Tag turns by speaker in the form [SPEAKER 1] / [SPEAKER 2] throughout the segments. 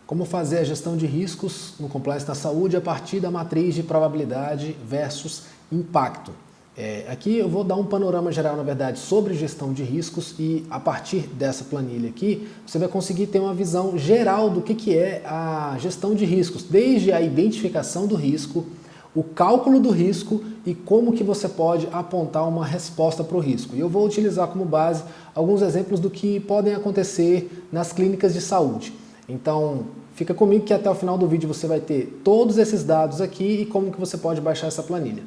[SPEAKER 1] Como fazer a gestão de riscos no compliance na saúde a partir da matriz de probabilidade versus impacto. Aqui eu vou dar um panorama geral, na verdade, sobre gestão de riscos e a partir dessa planilha aqui, você vai conseguir ter uma visão geral do que é a gestão de riscos, desde a identificação do risco, o cálculo do risco e como que você pode apontar uma resposta para o risco. E eu vou utilizar como base alguns exemplos do que podem acontecer nas clínicas de saúde. Então, fica comigo que até o final do vídeo você vai ter todos esses dados aqui e como que você pode baixar essa planilha.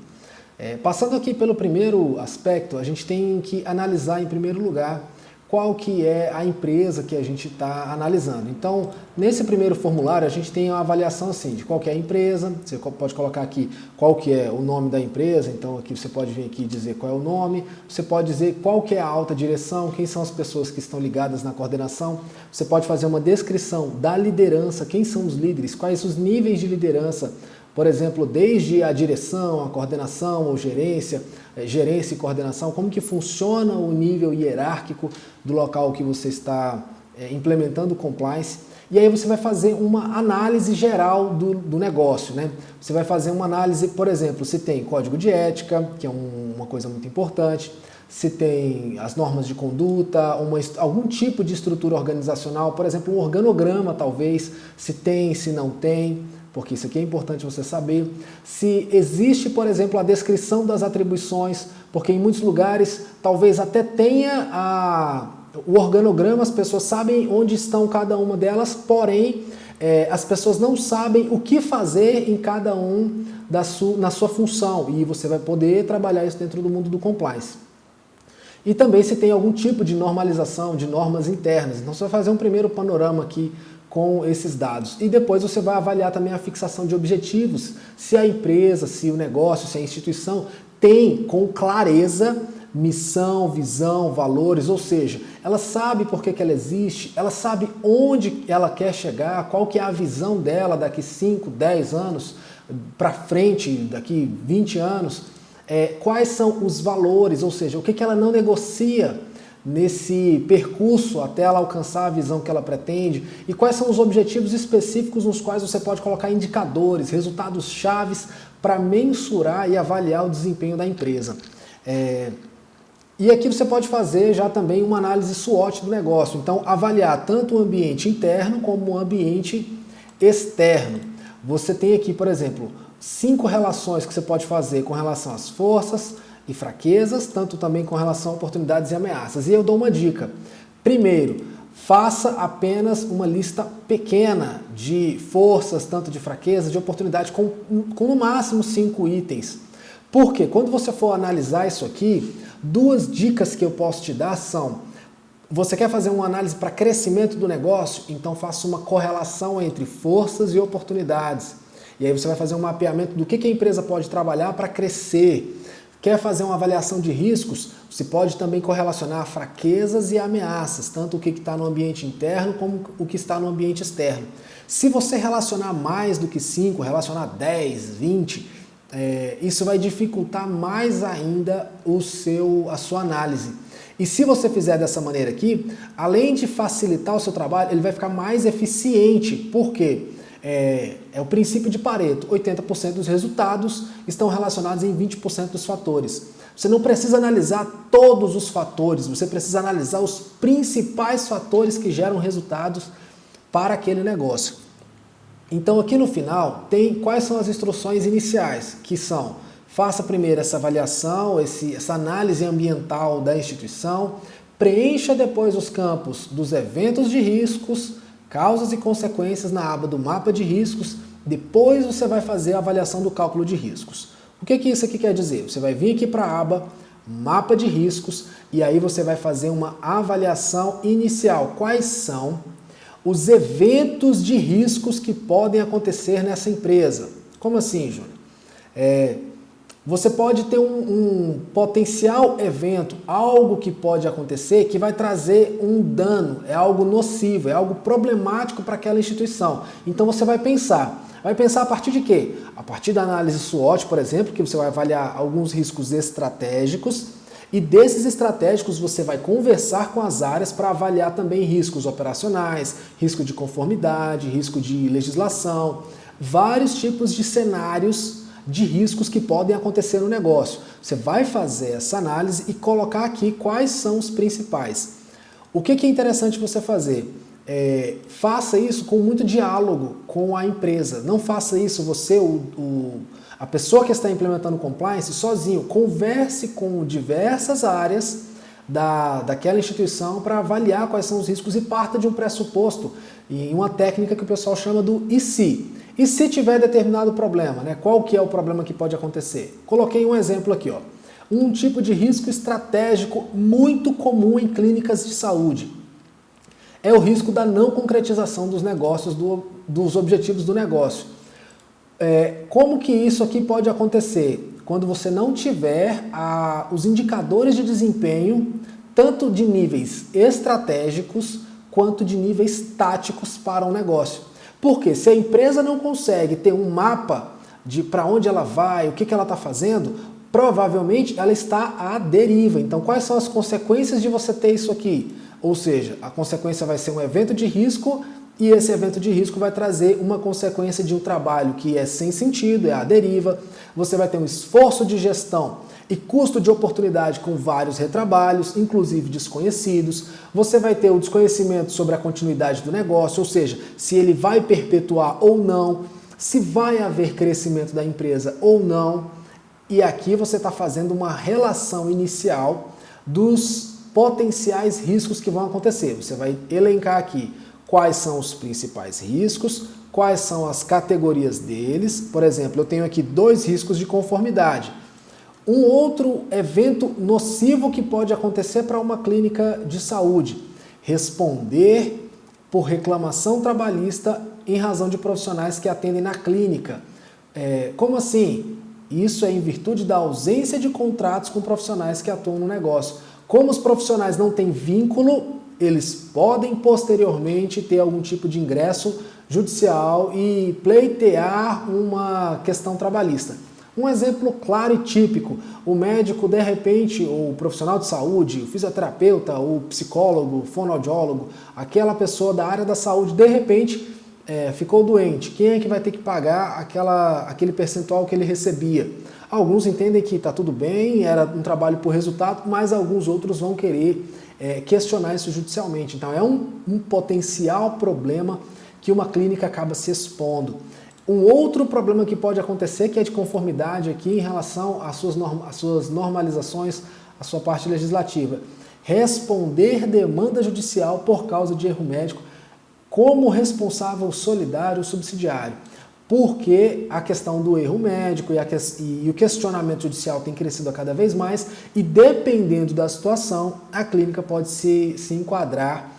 [SPEAKER 1] Passando aqui pelo primeiro aspecto, a gente tem que analisar em primeiro lugar qual que é a empresa que a gente está analisando. Então, nesse primeiro formulário, a gente tem uma avaliação assim, de qual que é a empresa, você pode colocar aqui qual que é o nome da empresa, então aqui você pode vir aqui dizer qual é o nome, você pode dizer qual que é a alta direção, quem são as pessoas que estão ligadas na coordenação, você pode fazer uma descrição da liderança, quem são os líderes, quais os níveis de liderança, por exemplo, desde a direção, a coordenação ou gerência e coordenação, como que funciona o nível hierárquico do local que você está implementando o compliance. E aí você vai fazer uma análise geral do negócio, né? Você vai fazer uma análise, por exemplo, se tem código de ética, que é uma coisa muito importante, se tem as normas de conduta, algum tipo de estrutura organizacional, por exemplo, um organograma talvez, se tem, se não tem, porque isso aqui é importante você saber. Se existe, por exemplo, a descrição das atribuições, porque em muitos lugares talvez até tenha o organograma, as pessoas sabem onde estão cada uma delas, porém as pessoas não sabem o que fazer em cada um na sua função, e você vai poder trabalhar isso dentro do mundo do compliance. E também se tem algum tipo de normalização, de normas internas. Então você vai fazer um primeiro panorama aqui com esses dados. E depois você vai avaliar também a fixação de objetivos, se a empresa, se o negócio, se a instituição tem com clareza missão, visão, valores, ou seja, ela sabe por que ela existe, ela sabe onde ela quer chegar, qual que é a visão dela daqui 5, 10 anos para frente, daqui 20 anos, quais são os valores, ou seja, o que ela não negocia nesse percurso até ela alcançar a visão que ela pretende e quais são os objetivos específicos nos quais você pode colocar indicadores, resultados chaves para mensurar e avaliar o desempenho da empresa. E aqui você pode fazer já também uma análise SWOT do negócio, então avaliar tanto o ambiente interno como o ambiente externo. Você tem aqui, por exemplo, 5 relações que você pode fazer com relação às forças e fraquezas, tanto também com relação a oportunidades e ameaças. E eu dou uma dica. Primeiro, faça apenas uma lista pequena de forças, tanto de fraquezas, de oportunidades, com no máximo 5 itens. Porque quando você for analisar isso aqui, 2 dicas que eu posso te dar são: você quer fazer uma análise para crescimento do negócio? Então faça uma correlação entre forças e oportunidades. E aí você vai fazer um mapeamento do que a empresa pode trabalhar para crescer. Quer fazer uma avaliação de riscos? Você pode também correlacionar fraquezas e ameaças, tanto o que está no ambiente interno como o que está no ambiente externo. Se você relacionar mais do que 5, relacionar 10, 20, isso vai dificultar mais ainda a sua análise. E se você fizer dessa maneira aqui, além de facilitar o seu trabalho, ele vai ficar mais eficiente. Por quê? É o princípio de Pareto, 80% dos resultados estão relacionados em 20% dos fatores. Você não precisa analisar todos os fatores, você precisa analisar os principais fatores que geram resultados para aquele negócio. Então aqui no final tem quais são as instruções iniciais, que são: faça primeiro essa avaliação, essa análise ambiental da instituição, preencha depois os campos dos eventos de riscos, causas e consequências na aba do mapa de riscos, depois você vai fazer a avaliação do cálculo de riscos. O que isso aqui quer dizer? Você vai vir aqui para a aba mapa de riscos e aí você vai fazer uma avaliação inicial. Quais são os eventos de riscos que podem acontecer nessa empresa? Como assim, Júnior? Você pode ter um potencial evento, algo que pode acontecer que vai trazer um dano, é algo nocivo, é algo problemático para aquela instituição. Então você vai pensar a partir de quê? A partir da análise SWOT, por exemplo, que você vai avaliar alguns riscos estratégicos E desses estratégicos você vai conversar com as áreas para avaliar também riscos operacionais, risco de conformidade, risco de legislação, vários tipos de cenários de riscos que podem acontecer no negócio. Você vai fazer essa análise e colocar aqui quais são os principais. O que é interessante você fazer? Faça isso com muito diálogo com a empresa. Não faça isso você, a pessoa que está implementando compliance, sozinho. Converse com diversas áreas daquela instituição para avaliar quais são os riscos e parta de um pressuposto em uma técnica que o pessoal chama do e se. E se tiver determinado problema, né? Qual que é o problema que pode acontecer? Coloquei um exemplo aqui, ó. Um tipo de risco estratégico muito comum em clínicas de saúde é o risco da não concretização dos negócios, dos objetivos do negócio. Como que isso aqui pode acontecer? Quando você não tiver os indicadores de desempenho, tanto de níveis estratégicos quanto de níveis táticos para o negócio. Porque se a empresa não consegue ter um mapa de para onde ela vai, o que ela está fazendo, provavelmente ela está à deriva. Então, quais são as consequências de você ter isso aqui? Ou seja, a consequência vai ser um evento de risco e esse evento de risco vai trazer uma consequência de um trabalho que é sem sentido, é à deriva. Você vai ter um esforço de gestão e custo de oportunidade com vários retrabalhos, inclusive desconhecidos. Você vai ter o desconhecimento sobre a continuidade do negócio, ou seja, se ele vai perpetuar ou não, se vai haver crescimento da empresa ou não. E aqui você está fazendo uma relação inicial dos potenciais riscos que vão acontecer. Você vai elencar aqui quais são os principais riscos, quais são as categorias deles. Por exemplo, eu tenho aqui 2 riscos de conformidade. Um outro evento nocivo que pode acontecer para uma clínica de saúde: responder por reclamação trabalhista em razão de profissionais que atendem na clínica. Como assim? Isso é em virtude da ausência de contratos com profissionais que atuam no negócio. Como os profissionais não têm vínculo, eles podem posteriormente ter algum tipo de ingresso judicial e pleitear uma questão trabalhista. Um exemplo claro e típico: o médico, de repente, ou o profissional de saúde, o fisioterapeuta, o psicólogo, o fonoaudiólogo, aquela pessoa da área da saúde, de repente, ficou doente. Quem é que vai ter que pagar aquele percentual que ele recebia? Alguns entendem que está tudo bem, era um trabalho por resultado, mas alguns outros vão querer questionar isso judicialmente. Então é um potencial problema que uma clínica acaba se expondo. Um outro problema que pode acontecer, que é de conformidade aqui em relação às suas normalizações, à sua parte legislativa: responder demanda judicial por causa de erro médico como responsável solidário subsidiário. Porque a questão do erro médico e o questionamento judicial tem crescido a cada vez mais e, dependendo da situação, a clínica pode se enquadrar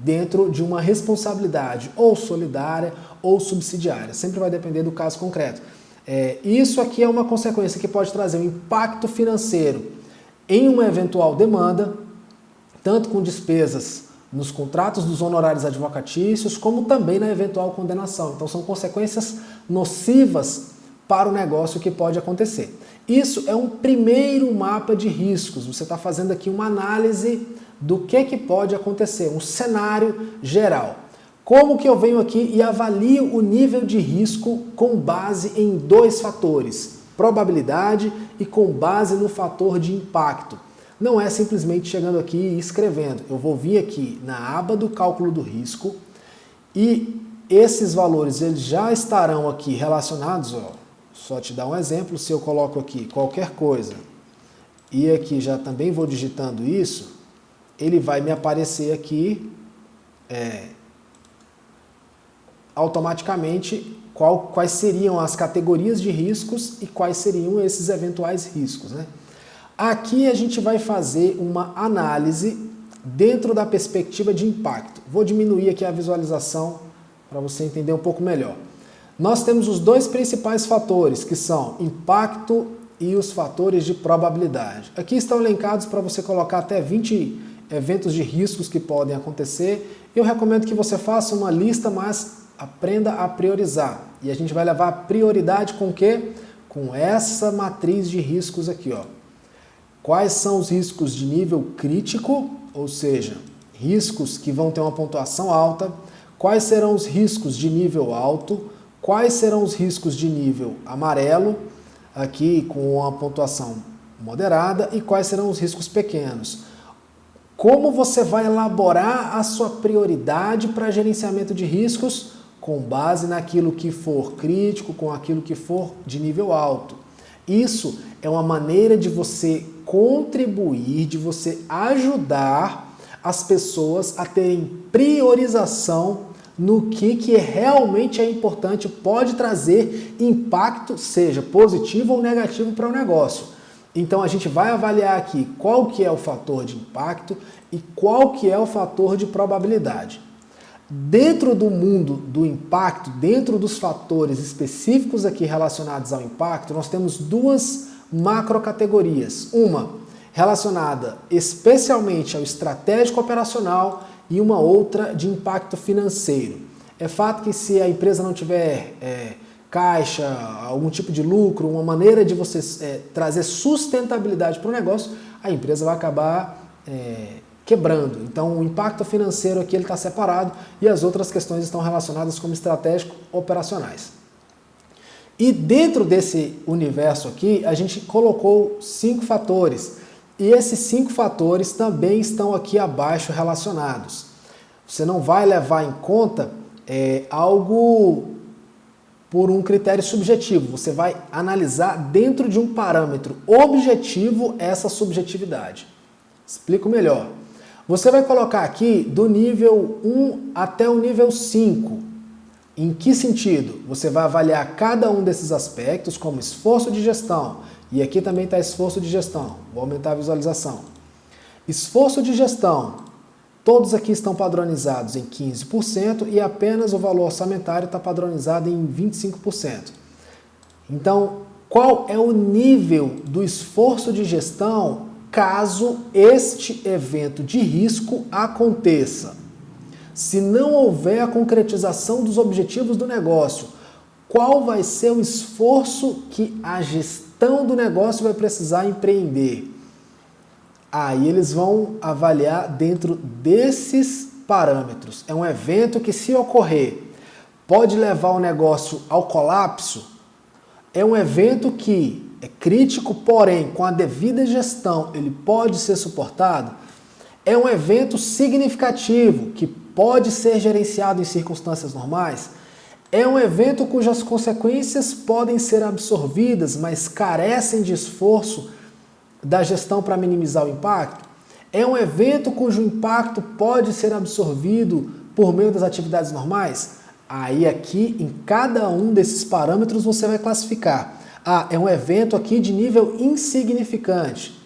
[SPEAKER 1] dentro de uma responsabilidade ou solidária ou subsidiária. Sempre vai depender do caso concreto. Isso aqui é uma consequência que pode trazer um impacto financeiro em uma eventual demanda, tanto com despesas nos contratos dos honorários advocatícios, como também na eventual condenação. Então são consequências nocivas para o negócio que pode acontecer. Isso é um primeiro mapa de riscos. Você está fazendo aqui uma análise do que pode acontecer, um cenário geral. Como que eu venho aqui e avalio o nível de risco com base em 2 fatores: probabilidade e com base no fator de impacto. Não é simplesmente chegando aqui e escrevendo. Eu vou vir aqui na aba do cálculo do risco e esses valores eles já estarão aqui relacionados. Só te dar um exemplo: se eu coloco aqui qualquer coisa e aqui já também vou digitando isso, ele vai me aparecer aqui automaticamente quais seriam as categorias de riscos e quais seriam esses eventuais riscos, né? Aqui a gente vai fazer uma análise dentro da perspectiva de impacto. Vou diminuir aqui a visualização para você entender um pouco melhor. Nós temos os 2 principais fatores, que são impacto e os fatores de probabilidade. Aqui estão elencados para você colocar até 20 eventos de riscos que podem acontecer. Eu recomendo que você faça uma lista, mas aprenda a priorizar. E a gente vai levar prioridade com o quê? Com essa matriz de riscos aqui, ó. quais são os riscos de nível crítico, ou seja, riscos que vão ter uma pontuação alta, quais serão os riscos de nível alto, quais serão os riscos de nível amarelo, aqui com uma pontuação moderada, e quais serão os riscos pequenos. Como você vai elaborar a sua prioridade para gerenciamento de riscos com base naquilo que for crítico, com aquilo que for de nível alto. Isso é uma maneira de você contribuir, de você ajudar as pessoas a terem priorização no que realmente é importante, pode trazer impacto, seja positivo ou negativo para o negócio. Então a gente vai avaliar aqui qual que é o fator de impacto e qual que é o fator de probabilidade. Dentro do mundo do impacto, dentro dos fatores específicos aqui relacionados ao impacto, nós temos duas macrocategorias. Uma relacionada especialmente ao estratégico operacional e uma outra de impacto financeiro. É fato que se a empresa não tiver caixa, algum tipo de lucro, uma maneira de você trazer sustentabilidade para o negócio, a empresa vai acabar quebrando. Então o impacto financeiro aqui ele está separado e as outras questões estão relacionadas como estratégico operacionais. E dentro desse universo aqui, a gente colocou 5 fatores. E esses 5 fatores também estão aqui abaixo relacionados. Você não vai levar em conta algo por um critério subjetivo. Você vai analisar dentro de um parâmetro objetivo essa subjetividade. Explico melhor. Você vai colocar aqui do nível 1 até o nível 5. Em que sentido? Você vai avaliar cada um desses aspectos como esforço de gestão. E aqui também está esforço de gestão. Vou aumentar a visualização. Esforço de gestão. Todos aqui estão padronizados em 15% e apenas o valor orçamentário está padronizado em 25%. Então, qual é o nível do esforço de gestão caso este evento de risco aconteça? Se não houver a concretização dos objetivos do negócio, qual vai ser o esforço que a gestão do negócio vai precisar empreender? Aí eles vão avaliar dentro desses parâmetros. É um evento que, se ocorrer, pode levar o negócio ao colapso. É um evento que é crítico, porém, com a devida gestão, ele pode ser suportado. É um evento significativo, que pode ser gerenciado em circunstâncias normais. É um evento cujas consequências podem ser absorvidas, mas carecem de esforço da gestão para minimizar o impacto. É um evento cujo impacto pode ser absorvido por meio das atividades normais. Aí aqui, em cada um desses parâmetros, você vai classificar. É um evento aqui de nível insignificante.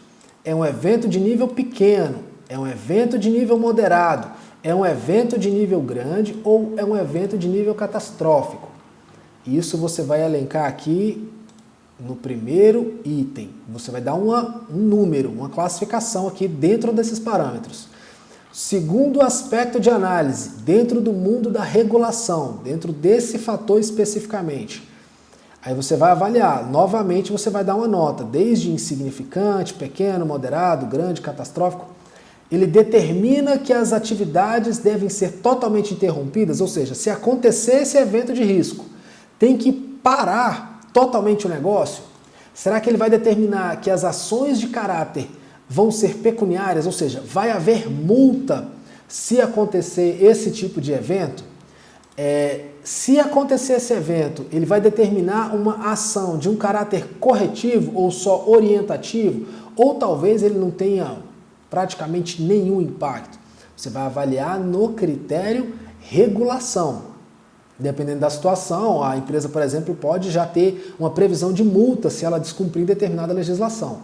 [SPEAKER 1] É um evento de nível pequeno. É um evento de nível moderado. É um evento de nível grande ou é um evento de nível catastrófico. Isso você vai elencar aqui no primeiro item. Você vai dar um número, uma classificação aqui dentro desses parâmetros. Segundo aspecto de análise, dentro do mundo da regulação, dentro desse fator especificamente. Aí você vai avaliar, novamente você vai dar uma nota, desde insignificante, pequeno, moderado, grande, catastrófico. Ele determina que as atividades devem ser totalmente interrompidas, ou seja, se acontecer esse evento de risco, tem que parar totalmente o negócio? Será que ele vai determinar que as ações de caráter vão ser pecuniárias, ou seja, vai haver multa se acontecer esse tipo de evento? Se acontecer esse evento, ele vai determinar uma ação de um caráter corretivo ou só orientativo, ou talvez ele não tenha praticamente nenhum impacto. Você vai avaliar no critério regulação. Dependendo da situação, a empresa, por exemplo, pode já ter uma previsão de multa se ela descumprir determinada legislação.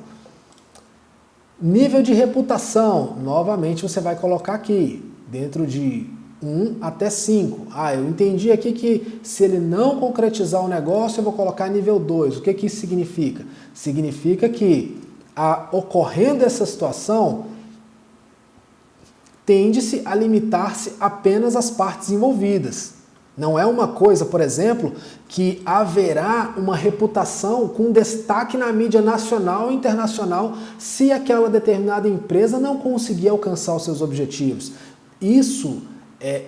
[SPEAKER 1] Nível de reputação, novamente você vai colocar aqui, dentro de 1 até 5. Eu entendi aqui que se ele não concretizar o negócio, eu vou colocar nível 2. O que isso significa? Significa que, ocorrendo essa situação, tende-se a limitar-se apenas às partes envolvidas. Não é uma coisa, por exemplo, que haverá uma reputação com destaque na mídia nacional e internacional se aquela determinada empresa não conseguir alcançar os seus objetivos. Isso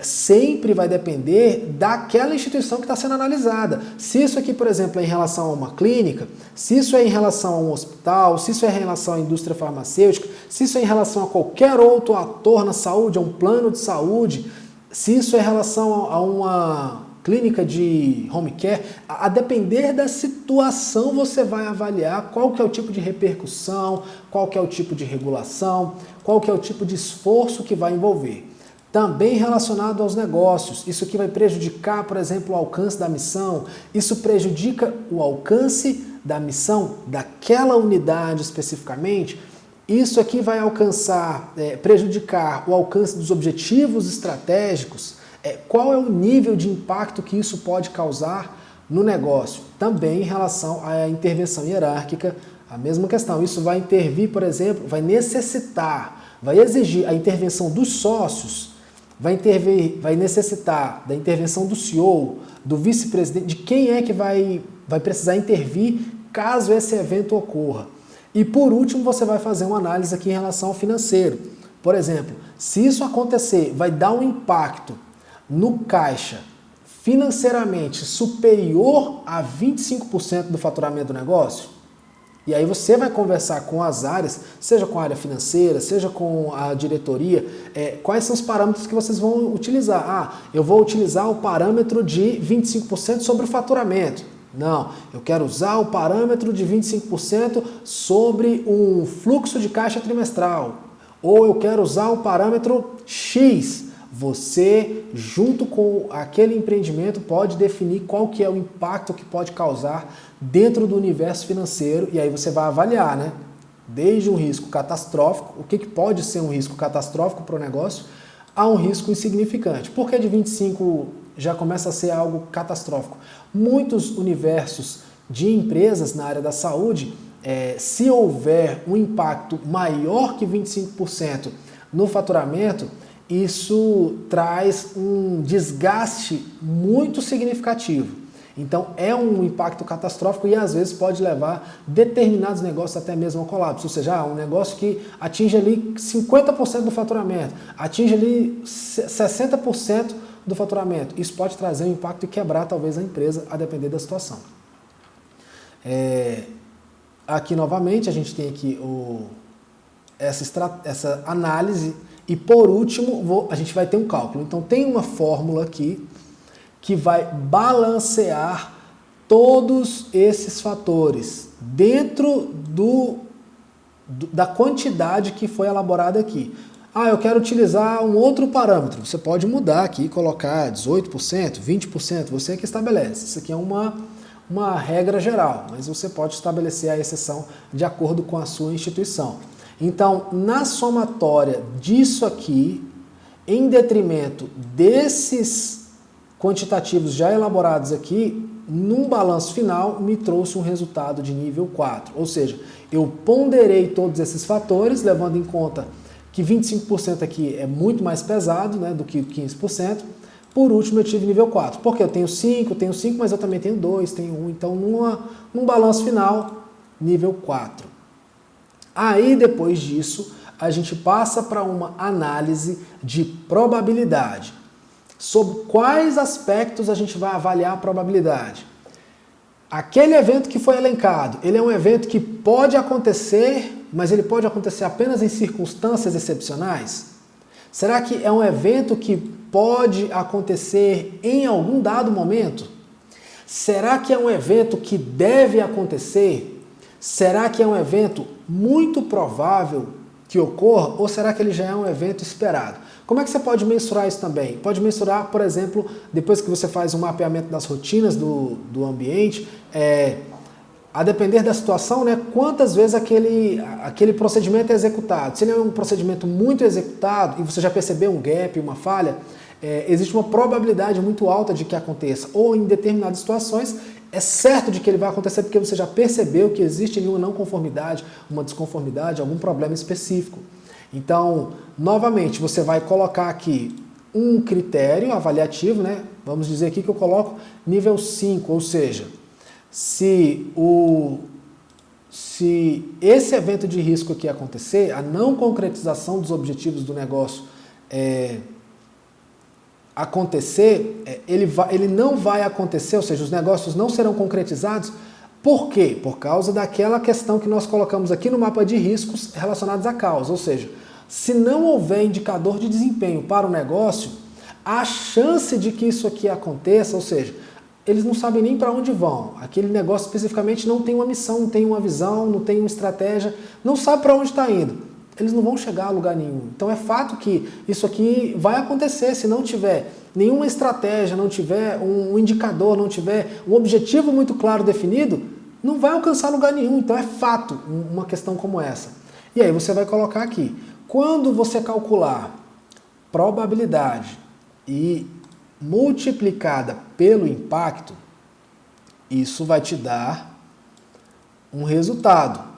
[SPEAKER 1] sempre vai depender daquela instituição que está sendo analisada. Se isso aqui, por exemplo, é em relação a uma clínica, se isso é em relação a um hospital, se isso é em relação à indústria farmacêutica, se isso é em relação a qualquer outro ator na saúde, a um plano de saúde, se isso é em relação a uma clínica de home care, a depender da situação você vai avaliar qual que é o tipo de repercussão, qual que é o tipo de regulação, qual que é o tipo de esforço que vai envolver. Também relacionado aos negócios, isso aqui vai prejudicar, por exemplo, o alcance da missão, isso prejudica o alcance da missão daquela unidade especificamente, isso aqui vai prejudicar o alcance dos objetivos estratégicos, qual é o nível de impacto que isso pode causar no negócio. Também em relação à intervenção hierárquica, a mesma questão, isso vai intervir, por exemplo, vai exigir a intervenção dos sócios, vai necessitar da intervenção do CEO, do vice-presidente, de quem é que vai precisar intervir caso esse evento ocorra. E por último, você vai fazer uma análise aqui em relação ao financeiro. Por exemplo, se isso acontecer, vai dar um impacto no caixa financeiramente superior a 25% do faturamento do negócio? E aí você vai conversar com as áreas, seja com a área financeira, seja com a diretoria, quais são os parâmetros que vocês vão utilizar. Eu vou utilizar o parâmetro de 25% sobre o faturamento. Não, eu quero usar o parâmetro de 25% sobre um fluxo de caixa trimestral. Ou eu quero usar o parâmetro X. Você, junto com aquele empreendimento, pode definir qual que é o impacto que pode causar dentro do universo financeiro, e aí você vai avaliar, né? Desde um risco catastrófico, o que pode ser um risco catastrófico para o negócio, a um risco insignificante. Por que de 25 já começa a ser algo catastrófico? Muitos universos de empresas na área da saúde, se houver um impacto maior que 25% no faturamento, isso traz um desgaste muito significativo. Então é um impacto catastrófico e às vezes pode levar determinados negócios até mesmo ao colapso. Ou seja, um negócio que atinge ali 50% do faturamento, atinge ali 60% do faturamento. Isso pode trazer um impacto e quebrar talvez a empresa, a depender da situação. Aqui novamente a gente tem aqui essa análise. E por último, a gente vai ter um cálculo. Então tem uma fórmula aqui que vai balancear todos esses fatores dentro da quantidade que foi elaborada aqui. Eu quero utilizar um outro parâmetro. Você pode mudar aqui, colocar 18%, 20%, você que estabelece. Isso aqui é uma regra geral, mas você pode estabelecer a exceção de acordo com a sua instituição. Então, na somatória disso aqui, em detrimento desses quantitativos já elaborados aqui, num balanço final, me trouxe um resultado de nível 4. Ou seja, eu ponderei todos esses fatores, levando em conta que 25% aqui é muito mais pesado, né, do que 15%. Por último, eu tive nível 4. Porque eu tenho 5, mas eu também tenho 2, tenho 1. Então, num balanço final, nível 4. Aí, depois disso, a gente passa para uma análise de probabilidade. Sobre quais aspectos a gente vai avaliar a probabilidade? Aquele evento que foi elencado, ele é um evento que pode acontecer, mas ele pode acontecer apenas em circunstâncias excepcionais? Será que é um evento que pode acontecer em algum dado momento? Será que é um evento que deve acontecer? Será que é um evento muito provável que ocorra ou será que ele já é um evento esperado? Como é que você pode mensurar isso também? Pode mensurar, por exemplo, depois que você faz um mapeamento das rotinas do ambiente, a depender da situação, né, quantas vezes aquele procedimento é executado. Se ele é um procedimento muito executado e você já percebeu um gap, uma falha, existe uma probabilidade muito alta de que aconteça. Ou em determinadas situações, é certo de que ele vai acontecer porque você já percebeu que existe ali uma não conformidade, uma desconformidade, algum problema específico. Então, novamente, você vai colocar aqui um critério avaliativo, né? Vamos dizer aqui que eu coloco nível 5, ou seja, se esse evento de risco aqui acontecer, a não concretização dos objetivos do negócio acontecer, ele não vai acontecer, ou seja, os negócios não serão concretizados. Por quê? Por causa daquela questão que nós colocamos aqui no mapa de riscos relacionados à causa, ou seja, se não houver indicador de desempenho para o negócio, a chance de que isso aqui aconteça, ou seja, eles não sabem nem para onde vão. Aquele negócio especificamente não tem uma missão, não tem uma visão, não tem uma estratégia, não sabe para onde está indo. Eles não vão chegar a lugar nenhum. Então é fato que isso aqui vai acontecer se não tiver nenhuma estratégia, não tiver um indicador, não tiver um objetivo muito claro definido, não vai alcançar lugar nenhum. Então é fato uma questão como essa. E aí você vai colocar aqui, quando você calcular probabilidade e multiplicada pelo impacto, isso vai te dar um resultado.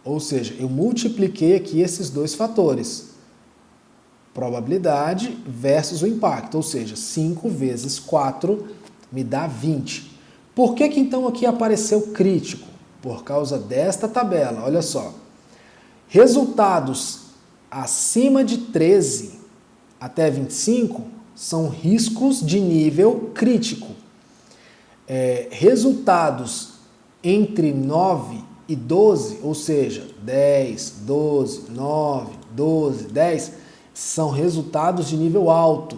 [SPEAKER 1] Ou seja, eu multipliquei aqui esses dois fatores. Probabilidade versus o impacto. Ou seja, 5 vezes 4 me dá 20. Por que então aqui apareceu crítico? Por causa desta tabela. Olha só. Resultados acima de 13 até 25 são riscos de nível crítico. Resultados entre 9 e 12, ou seja, 10, 12, 9, 12, 10, são resultados de nível alto.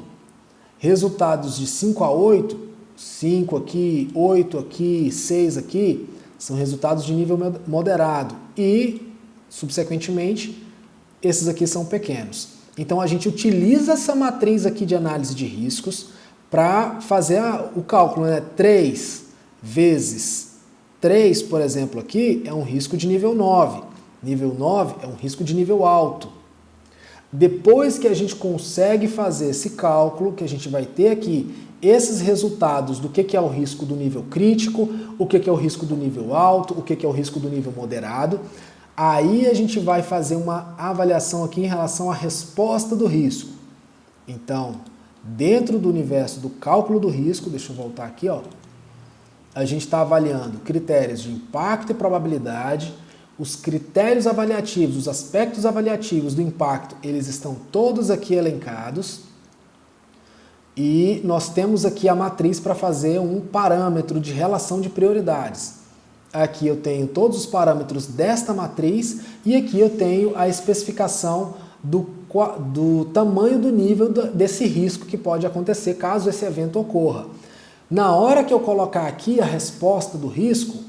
[SPEAKER 1] Resultados de 5 a 8, 5 aqui, 8 aqui, 6 aqui, são resultados de nível moderado. E, subsequentemente, esses aqui são pequenos. Então, a gente utiliza essa matriz aqui de análise de riscos para fazer o cálculo, né? 3 vezes 3, por exemplo, aqui é um risco de nível 9. Nível 9 é um risco de nível alto. Depois que a gente consegue fazer esse cálculo, que a gente vai ter aqui esses resultados do que é o risco do nível crítico, o que é o risco do nível alto, o que é o risco do nível moderado, aí a gente vai fazer uma avaliação aqui em relação à resposta do risco. Então, dentro do universo do cálculo do risco, deixa eu voltar aqui, ó, a gente está avaliando critérios de impacto e probabilidade, os critérios avaliativos, os aspectos avaliativos do impacto, eles estão todos aqui elencados. E nós temos aqui a matriz para fazer um parâmetro de relação de prioridades. Aqui eu tenho todos os parâmetros desta matriz e aqui eu tenho a especificação do tamanho do nível desse risco que pode acontecer caso esse evento ocorra. Na hora que eu colocar aqui a resposta do risco,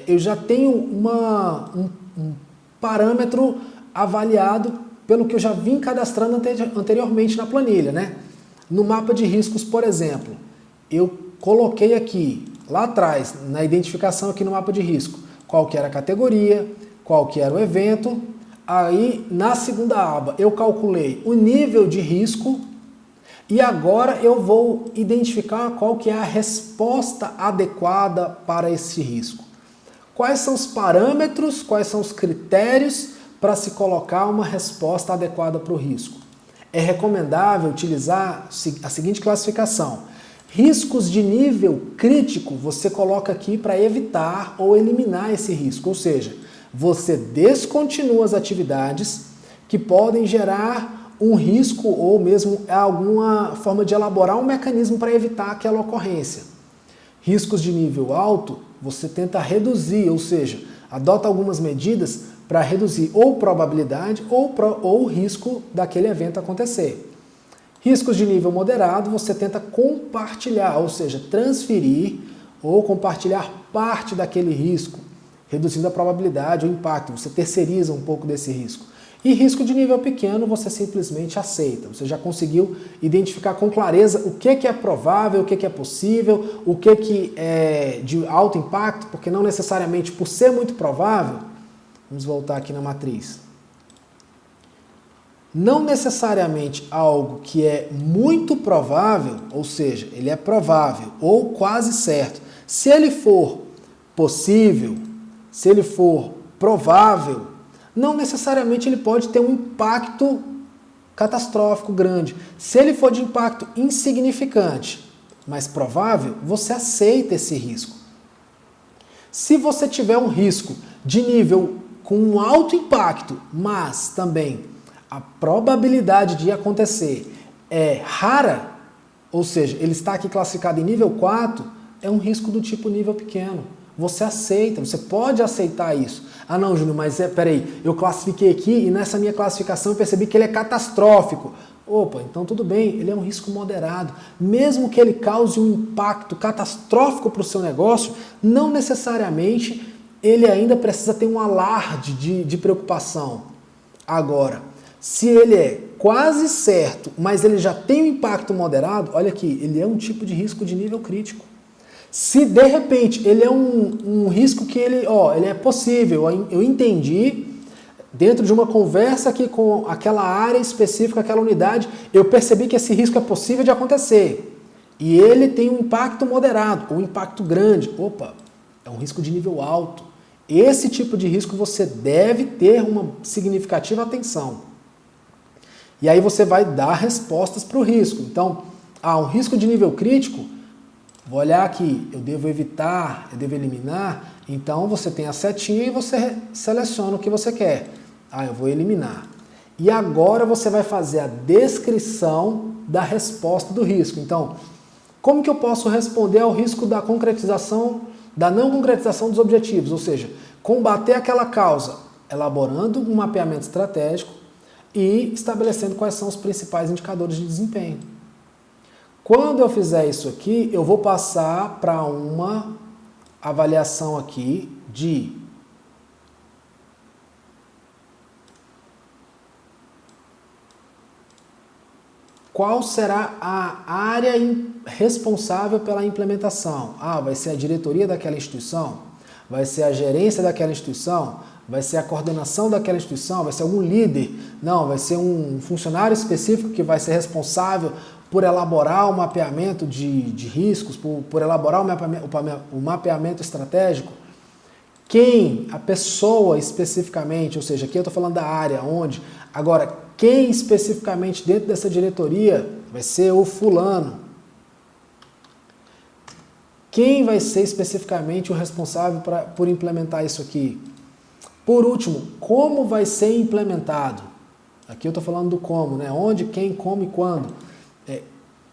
[SPEAKER 1] eu já tenho um parâmetro avaliado pelo que eu já vim cadastrando anteriormente na planilha, né? No mapa de riscos, por exemplo, eu coloquei aqui, lá atrás, na identificação aqui no mapa de risco, qual que era a categoria, qual que era o evento. Aí, na segunda aba, eu calculei o nível de risco e agora eu vou identificar qual que é a resposta adequada para esse risco. Quais são os parâmetros, quais são os critérios para se colocar uma resposta adequada para o risco? É recomendável utilizar a seguinte classificação. Riscos de nível crítico você coloca aqui para evitar ou eliminar esse risco, ou seja, você descontinua as atividades que podem gerar um risco ou mesmo alguma forma de elaborar um mecanismo para evitar aquela ocorrência. Riscos de nível alto você tenta reduzir, ou seja, adota algumas medidas para reduzir ou probabilidade ou o risco daquele evento acontecer. Riscos de nível moderado você tenta compartilhar, ou seja, transferir ou compartilhar parte daquele risco, reduzindo a probabilidade ou impacto, você terceiriza um pouco desse risco. E risco de nível pequeno você simplesmente aceita, você já conseguiu identificar com clareza o que é provável, o que é possível, o que é de alto impacto, porque não necessariamente por ser muito provável. Vamos voltar aqui na matriz. Não necessariamente algo que é muito provável, ou seja, ele é provável ou quase certo. Se ele for possível, se ele for provável, não necessariamente ele pode ter um impacto catastrófico, grande. Se ele for de impacto insignificante, mas provável, você aceita esse risco. Se você tiver um risco de nível com um alto impacto, mas também a probabilidade de acontecer é rara, ou seja, ele está aqui classificado em nível 4, é um risco do tipo nível pequeno. Você aceita, você pode aceitar isso. Ah não, Júnior, mas peraí, eu classifiquei aqui e nessa minha classificação eu percebi que ele é catastrófico. Opa, então tudo bem, ele é um risco moderado. Mesmo que ele cause um impacto catastrófico para o seu negócio, não necessariamente ele ainda precisa ter um alarde de preocupação. Agora, se ele é quase certo, mas ele já tem um impacto moderado, olha aqui, ele é um tipo de risco de nível crítico. Se de repente ele é um risco que ele é possível, eu entendi, dentro de uma conversa aqui com aquela área específica, aquela unidade, eu percebi que esse risco é possível de acontecer. E ele tem um impacto moderado, um impacto grande. Opa, é um risco de nível alto. Esse tipo de risco você deve ter uma significativa atenção. E aí você vai dar respostas para o risco. Então, um risco de nível crítico, vou olhar aqui, eu devo evitar, eu devo eliminar. Então você tem a setinha e você seleciona o que você quer. Eu vou eliminar. E agora você vai fazer a descrição da resposta do risco. Então, como que eu posso responder ao risco da concretização, da não concretização dos objetivos? Ou seja, combater aquela causa, elaborando um mapeamento estratégico e estabelecendo quais são os principais indicadores de desempenho. Quando eu fizer isso aqui, eu vou passar para uma avaliação aqui de qual será a área responsável pela implementação. Vai ser a diretoria daquela instituição? Vai ser a gerência daquela instituição? Vai ser a coordenação daquela instituição? Vai ser algum líder? Não, vai ser um funcionário específico que vai ser responsável por elaborar o mapeamento de riscos, por elaborar o mapeamento estratégico. Quem? A pessoa especificamente, ou seja, aqui eu estou falando da área, onde. Agora, quem especificamente dentro dessa diretoria vai ser o fulano. Quem vai ser especificamente o responsável por implementar isso aqui? Por último, como vai ser implementado? Aqui eu estou falando do como, né? Onde, quem, como e quando.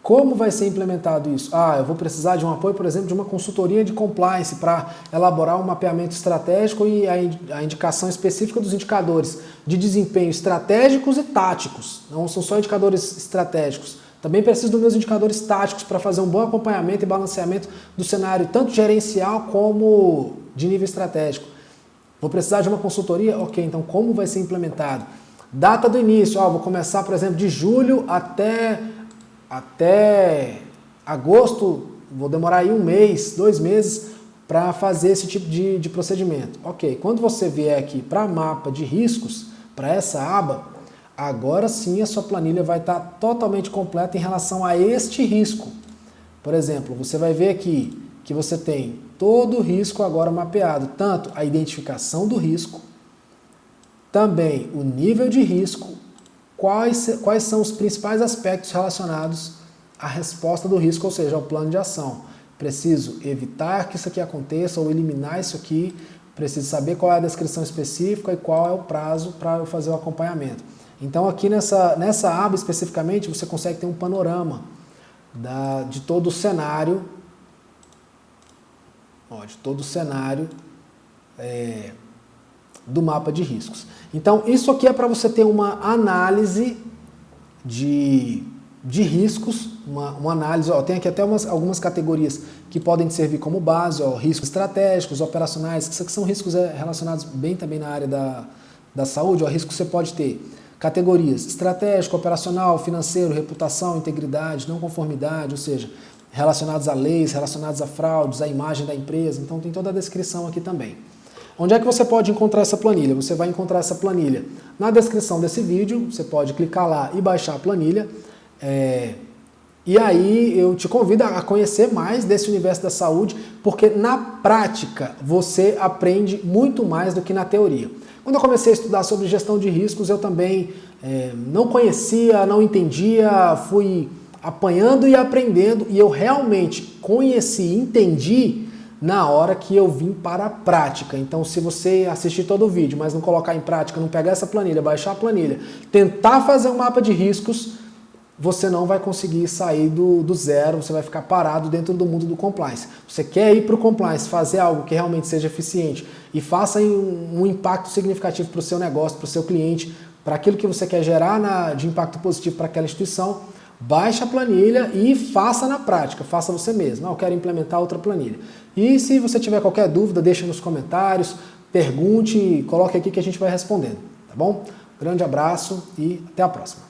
[SPEAKER 1] Como vai ser implementado isso? Eu vou precisar de um apoio, por exemplo, de uma consultoria de compliance para elaborar um mapeamento estratégico e a indicação específica dos indicadores de desempenho estratégicos e táticos. Não são só indicadores estratégicos. Também preciso dos meus indicadores táticos para fazer um bom acompanhamento e balanceamento do cenário, tanto gerencial como de nível estratégico. Vou precisar de uma consultoria? Ok, então como vai ser implementado? Data do início, vou começar, por exemplo, de julho até agosto, vou demorar aí 1 mês, 2 meses para fazer esse tipo de procedimento. Ok, quando você vier aqui para mapa de riscos, para essa aba, agora sim a sua planilha vai estar totalmente completa em relação a este risco. Por exemplo, você vai ver aqui que você tem todo o risco agora mapeado, tanto a identificação do risco, também o nível de risco, quais são os principais aspectos relacionados à resposta do risco, ou seja, ao plano de ação. Preciso evitar que isso aqui aconteça ou eliminar isso aqui, preciso saber qual é a descrição específica e qual é o prazo para eu fazer o acompanhamento. Então aqui nessa aba especificamente você consegue ter um panorama de todo o cenário, do mapa de riscos. Então isso aqui é para você ter uma análise de riscos, uma análise, tem aqui até algumas categorias que podem servir como base, riscos estratégicos, operacionais, que são riscos relacionados bem também na área da saúde, riscos que você pode ter. Categorias: estratégico, operacional, financeiro, reputação, integridade, não conformidade, ou seja, relacionados a leis, relacionados a fraudes, a imagem da empresa. Então tem toda a descrição aqui também. Onde é que você pode encontrar essa planilha? Você vai encontrar essa planilha na descrição desse vídeo, você pode clicar lá e baixar a planilha. E aí eu te convido a conhecer mais desse universo da saúde, porque na prática você aprende muito mais do que na teoria. Quando eu comecei a estudar sobre gestão de riscos, eu também não conhecia, não entendia, fui apanhando e aprendendo, e eu realmente conheci, entendi na hora que eu vim para a prática. Então, se você assistir todo o vídeo, mas não colocar em prática, não pegar essa planilha, baixar a planilha, tentar fazer um mapa de riscos, você não vai conseguir sair do zero, você vai ficar parado dentro do mundo do compliance. Você quer ir para o compliance, fazer algo que realmente seja eficiente e faça um impacto significativo para o seu negócio, para o seu cliente, para aquilo que você quer gerar de impacto positivo para aquela instituição, baixe a planilha e faça na prática, faça você mesmo. Eu quero implementar outra planilha. E se você tiver qualquer dúvida, deixa nos comentários, pergunte, coloque aqui que a gente vai respondendo, tá bom? Grande abraço e até a próxima.